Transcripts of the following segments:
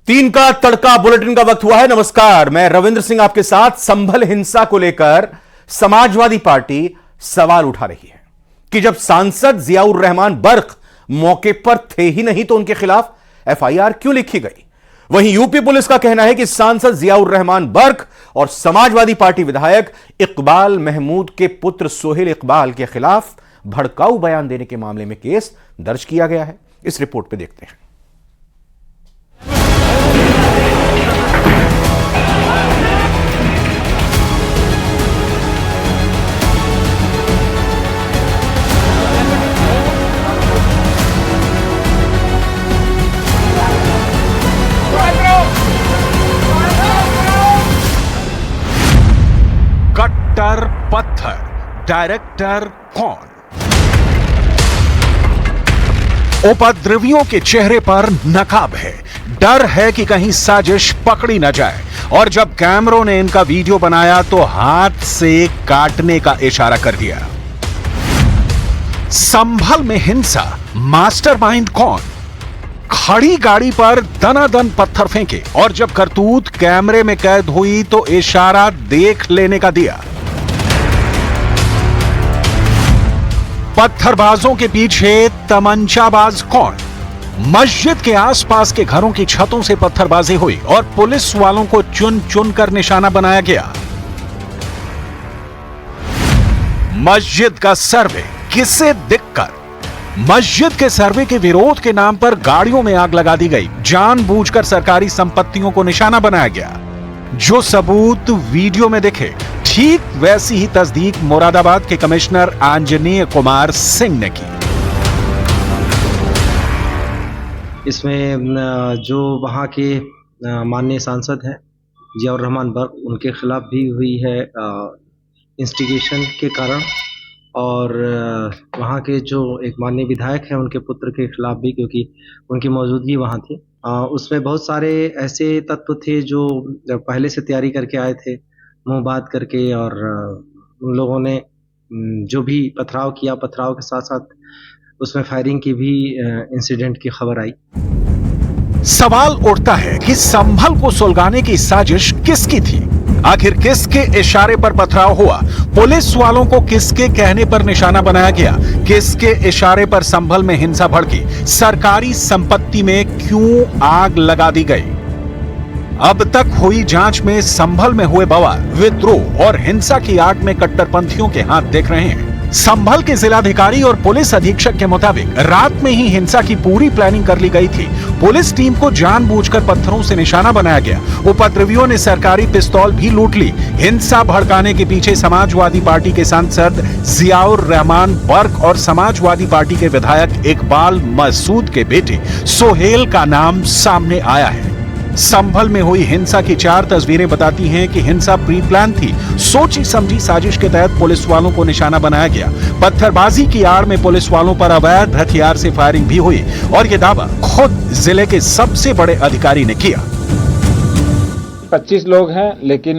3 का तड़का बुलेटिन का वक्त हुआ है। नमस्कार, मैं रविंद्र सिंह आपके साथ। संभल हिंसा को लेकर समाजवादी पार्टी सवाल उठा रही है कि जब सांसद जियाउर रहमान बर्क मौके पर थे ही नहीं तो उनके खिलाफ एफआईआर क्यों लिखी गई। वहीं यूपी पुलिस का कहना है कि सांसद जियाउर रहमान बर्क और समाजवादी पार्टी विधायक इकबाल महमूद के पुत्र सोहेल इकबाल के खिलाफ भड़काऊ बयान देने के मामले में केस दर्ज किया गया है। इस रिपोर्ट पे देखते हैं। कट्टर पत्थर डायरेक्टर कौन? उपद्रवियों के चेहरे पर नकाब है, डर है कि कहीं साजिश पकड़ी न जाए। और जब कैमरों ने इनका वीडियो बनाया तो हाथ से काटने का इशारा कर दिया। संभल में हिंसा, मास्टरमाइंड कौन? खड़ी गाड़ी पर दनादन पत्थर फेंके और जब करतूत कैमरे में कैद हुई तो इशारा देख लेने का दिया। पत्थरबाजों के पीछे तमंचाबाज कौन? मस्जिद के आसपास के घरों की छतों से पत्थरबाजी हुई और पुलिस वालों को चुन चुन कर निशाना बनाया गया। मस्जिद का सर्वे किसे दिक्कत? मस्जिद के सर्वे के विरोध के नाम पर गाड़ियों में आग लगा दी गई। जानबूझकर सरकारी संपत्तियों को निशाना बनाया गया। जो सबूत वीडियो में दिखे ठीक वैसी ही तस्दीक मुरादाबाद के कमिश्नर आंजनेय कुमार सिंह ने की। इसमें जो वहां के माननीय सांसद हैं जियाउर रहमान बर्क, उनके खिलाफ भी हुई है इंस्टिगेशन के कारण, और वहाँ के जो एक माननीय विधायक हैं उनके पुत्र के खिलाफ भी, क्योंकि उनकी मौजूदगी वहाँ थी। उसमें बहुत सारे ऐसे तत्व थे जो पहले से तैयारी करके आए थे, मुंह बात करके, और उन लोगों ने जो भी पथराव किया, पथराव के साथ साथ उसमें फायरिंग की भी इंसिडेंट की खबर आई। सवाल उठता है कि संभल को सुलगाने की साजिश किसकी थी? आखिर किसके इशारे पर पथराव हुआ? पुलिस वालों को किसके कहने पर निशाना बनाया गया? किसके इशारे पर संभल में हिंसा भड़की? सरकारी संपत्ति में क्यों आग लगा दी गई? अब तक हुई जांच में संभल में हुए बवाल, विद्रोह और हिंसा की आग में कट्टरपंथियों के हाथ दिख रहे हैं। संभल के जिलाधिकारी और पुलिस अधीक्षक के मुताबिक रात में ही हिंसा की पूरी प्लानिंग कर ली गई थी। पुलिस टीम को जानबूझकर पत्थरों से निशाना बनाया गया। उपद्रवियों ने सरकारी पिस्तौल भी लूट ली। हिंसा भड़काने के पीछे समाजवादी पार्टी के सांसद जियाउर रहमान बर्क और समाजवादी पार्टी के विधायक इकबाल महमूद के बेटे सोहेल का नाम सामने आया है। संभल में हुई हिंसा की 4 तस्वीरें बताती हैं कि हिंसा प्री प्लान थी। सोची समझी साजिश के तहत पुलिस वालों को निशाना बनाया गया। पत्थरबाजी की आड़ में पुलिस वालों पर अवैध हथियार से फायरिंग भी हुई और यह दावा खुद जिले के सबसे बड़े अधिकारी ने किया। 25 लोग हैं, लेकिन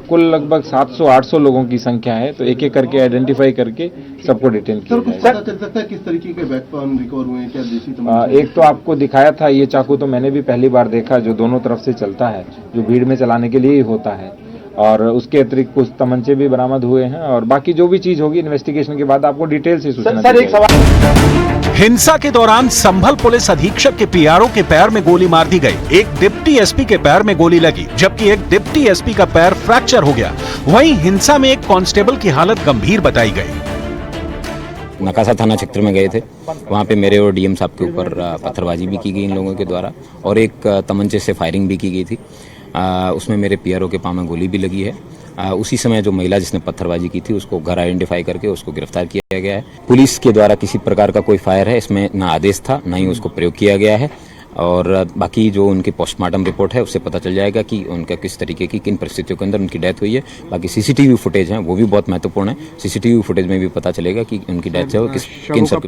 कुल लगभग 700-800 लोगों की संख्या है, तो एक एक करके आइडेंटिफाई करके सबको डिटेन किया जाएगा। पता चल सकता है किस तरीके के वेपन रिकवर हुए हैं? क्या देसी एक तो आपको दिखाया था, ये चाकू तो मैंने भी पहली बार देखा, जो दोनों तरफ से चलता है, जो भीड़ में चलाने के लिए ही होता है। और उसके अतिरिक्त कुछ तमंचे भी बरामद हुए हैं, और बाकी जो भी चीज होगी इन्वेस्टिगेशन के बाद आपको डिटेल से सूचना दी जाएगी। हिंसा के दौरान संभल पुलिस अधीक्षक के पीआरओ के पैर में गोली मार दी गई। एक डिप्टी एसपी के पैर में गोली लगी, जबकि एक डिप्टी एसपी का पैर फ्रैक्चर हो गया। वहीं हिंसा में एक कांस्टेबल की हालत गंभीर बताई गई। नकासा थाना क्षेत्र में गए थे, वहाँ पे मेरे और डीएम साहब के ऊपर पत्थरबाजी भी की गई इन लोगों के द्वारा, और एक तमंचे से फायरिंग भी की गई थी। उसमें मेरे पीआरओ के पाँव में गोली भी लगी है। उसी समय जो महिला जिसने पत्थरबाजी की थी उसको घर आइडेंटिफाई करके उसको गिरफ्तार किया गया है। पुलिस के द्वारा किसी प्रकार का कोई फायर है इसमें ना आदेश था, ना ही उसको प्रयोग किया गया है। और बाकी जो उनकी पोस्टमार्टम रिपोर्ट है उससे पता चल जाएगा कि उनका किस तरीके की किन परिस्थितियों के अंदर उनकी डेथ हुई है। बाकी सीसीटीवी फुटेज है वो भी बहुत महत्वपूर्ण है। सीसीटीवी फुटेज में भी पता चलेगा कि उनकी डेथ है वो किन सब।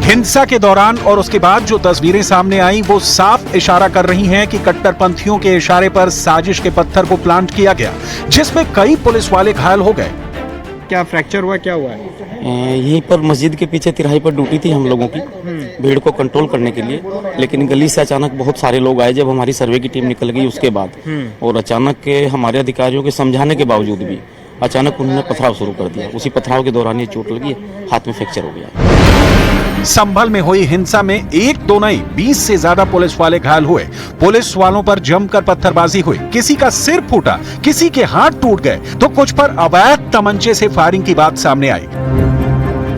हिंसा के दौरान और उसके बाद जो तस्वीरें सामने आई वो साफ इशारा कर रही हैं कि कट्टरपंथियों के इशारे पर साजिश के पत्थर को प्लांट किया गया, जिसमें कई पुलिस वाले घायल हो गए। क्या फ्रैक्चर हुआ, क्या हुआ है? यहीं पर मस्जिद के पीछे तिराही पर ड्यूटी थी हम लोगों की, भीड़ को कंट्रोल करने के लिए, लेकिन गली से अचानक बहुत सारे लोग आए जब हमारी सर्वे की टीम निकल गई उसके बाद, और अचानक के हमारे अधिकारियों के समझाने के बावजूद भी अचानक उन्होंने पथराव शुरू कर दिया। उसी पथराव के दौरान ये चोट लगी, हाथ में फ्रैक्चर हो गया। संभल में हुई हिंसा में एक दो नहीं 20 से ज्यादा पुलिस वाले घायल हुए। पुलिस वालों पर जमकर पत्थरबाजी हुई, किसी का सिर फूटा, किसी के हाथ टूट गए, तो कुछ पर अवैध तमंचे से फायरिंग की बात सामने आई।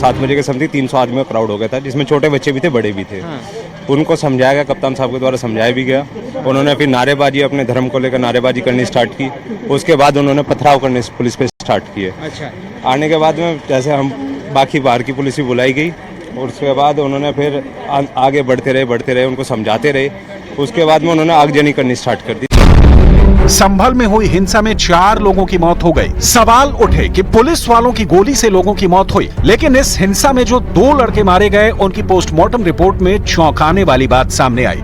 7 बजे के समथिंग 300 आदमी का क्राउड हो गया था, जिसमें छोटे बच्चे भी थे, बड़े भी थे। उनको समझाया गया, कप्तान साहब के द्वारा समझाया भी गया। उन्होंने फिर नारेबाजी, अपने धर्म को लेकर नारेबाजी करनी स्टार्ट की। उसके बाद उन्होंने पथराव करने पुलिस पे स्टार्ट किए। अच्छा। आने के बाद में जैसे हम बाकी बाहर की पुलिस भी बुलाई गई, और उसके बाद उन्होंने फिर आगे बढ़ते रहे, उनको समझाते रहे। उसके बाद में उन्होंने आगजनी करनी स्टार्ट कर दी। संभल में हुई हिंसा में 4 लोगों की मौत हो गई। सवाल उठे कि पुलिस वालों की गोली से लोगों की मौत हुई, लेकिन इस हिंसा में जो 2 लड़के मारे गए उनकी पोस्टमार्टम रिपोर्ट में चौंकाने वाली बात सामने आई।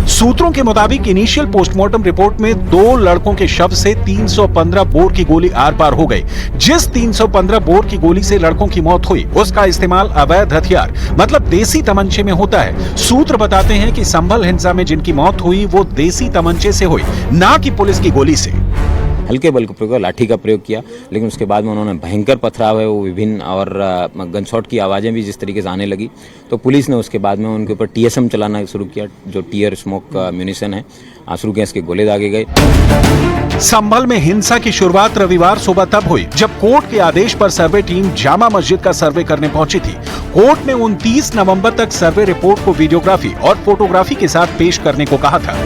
सूत्रों के मुताबिक इनिशियल पोस्टमार्टम रिपोर्ट में 2 लड़कों के शव से 315 बोर की गोली आर पार हो गई। जिस 315 बोर की गोली से लड़कों की मौत हुई उसका इस्तेमाल अवैध हथियार मतलब देसी तमंचे में होता है। सूत्र बताते हैं कि संभल हिंसा में जिनकी मौत हुई वो देसी तमंचे से हुई, ना कि पुलिस की गोली से। हल्के बल का प्रयोग, लाठी का प्रयोग किया, लेकिन उसके बाद में उन्होंने भयंकर पथराव है वो विभिन्न, और गनशॉट की आवाज़ें भी जिस तरीके से आने लगी, तो पुलिस ने उसके बाद में उनके ऊपर टीएसएम चलाना शुरू किया, जो टीयर स्मोक म्यूनिशन है, आंसू गैस के गोले दागे गए। संभल में हिंसा की शुरुआत रविवार सुबह तब हुई जब कोर्ट के आदेश पर सर्वे टीम जामा मस्जिद का सर्वे करने पहुंची थी। कोर्ट ने 29 नवंबर तक सर्वे रिपोर्ट को वीडियोग्राफी और फोटोग्राफी के साथ पेश करने को कहा था।